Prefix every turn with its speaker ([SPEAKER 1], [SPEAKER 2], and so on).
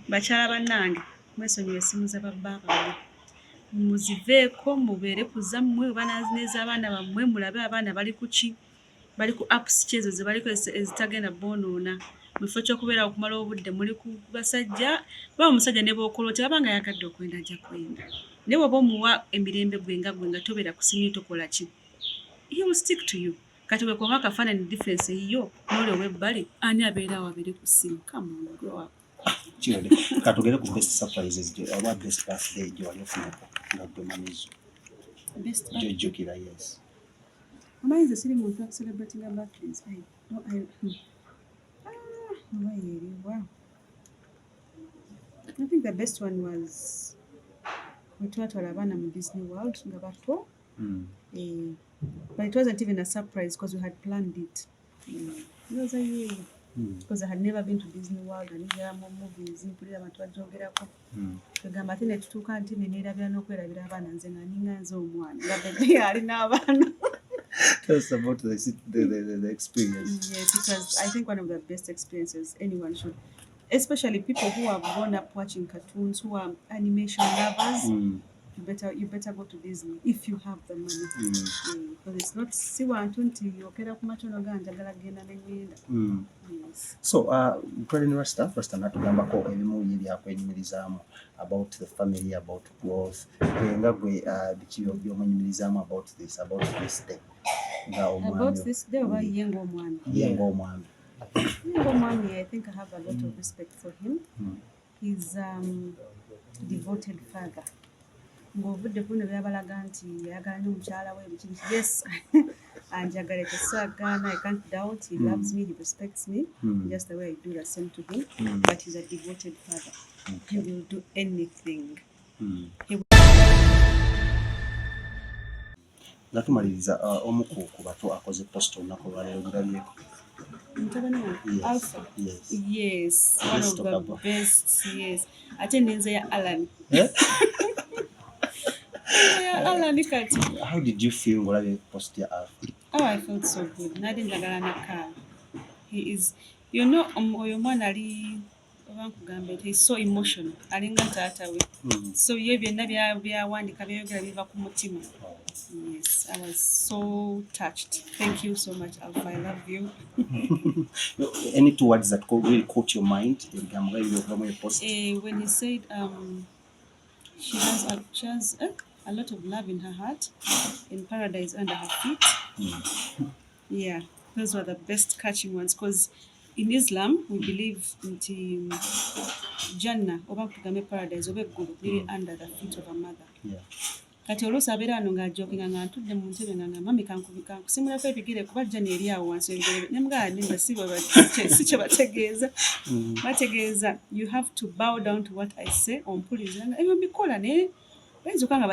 [SPEAKER 1] bakyala bannange mwesonyi essimu z'ababbaabwe muziveeko mubeere ku zammwe banaazineza abaana bammwe mulabe abaana bali ku ki bali ku apps ki ezo ze baliko ezitagenda boonoona mu kifo ky'okubeera okumala obudde muli ku basajja baba omusajja ne bw'okola oti aba nga yagadde okwenda ajja kwenda naye bw'oba omuwa emirembe gwe nga tobeera ku simu tokola ki he will stick to you kati bwe kuba akafaanani difference eyiyo n'oli ow'ebbali ani abeera awo abeere ku simu come on grow up.
[SPEAKER 2] Chile, katugere ku best surprises oba best birthday gye wali ofunako nga gwe manizo.
[SPEAKER 1] Best
[SPEAKER 2] Jojjukira, yes.
[SPEAKER 1] Omanyi nze siri muntu akucelebratinga birthdays. I think the best one was we twatwala abaana mu Disney World nga bato. But it wasn't even a surprise because we had planned it. It was a year. Because I had never been to Disney World and there are more movies mpulira abantu bajogerako kugamba ate ne tutuuka nti neneerabira n'okwerabira abaana nze nga ninga nze omwana nga Bebe alina abaana.
[SPEAKER 2] Tell us about the experience.
[SPEAKER 1] Yes, it was I think one of the best experiences anyone should, especially people who have grown up watching cartoons, who are animation lovers. You better go to Disney if you have the money. Because it's not si wantu nti yokera ku matono ganjagala genda n'engenda. Yes.
[SPEAKER 2] So twalina Rasta natugambako ebimu byakwenyumirizaamu about the family, about growth. Nga gwe biki by'omwenyumirizaamu about this day.
[SPEAKER 1] About this day oba ye ng'omwami?
[SPEAKER 2] Ye ng'omwami.
[SPEAKER 1] I think I have a lot of respect for him. He's devoted father. Ng'obudde buno byabalaga nti yayagala nnyo omukyala we biki yes anjagala tesaagaana I can't doubt he loves me, he respects me just the way I do the same to him, but he's a devoted father. He will do anything.
[SPEAKER 2] Natumaliriza omu ku bato akoze post olunaku olwaleero girabyeko.
[SPEAKER 1] Alpha. Yes. One of the best. Yes. Ate nenze ya Alan.
[SPEAKER 2] How did you feel when you posted your Alpha?
[SPEAKER 1] Oh, I felt so good. Nadi njagala nakala. He is, you know, oyo mwana ali obankugambe he is so emotional. Alinga taata we. So ye byonna byawandika byayogera biva ku mutima. Yes, I was so touched. Thank you so much, Alpha. I love you.
[SPEAKER 2] Any two words that really caught your mind?
[SPEAKER 1] When he said she has a lot of love in her heart, in paradise under her feet. Yeah, those were the best catching ones because in Islam we believe in Jannah, oba kugame paradise, oba eggulu liri under the feet of a mother.
[SPEAKER 2] Yeah.
[SPEAKER 1] Kati oluusi abeera wano ng'ajokinga nga ntudde mu ntebe nga mami kankusimulako ebigere kuba Jani eri awo wansi ebigere ne mugamba nimba si kye bategeeza. Bategeeza you have to bow down to what I say ompuliriza nga ebyo mbikola naye bayinza okuba nga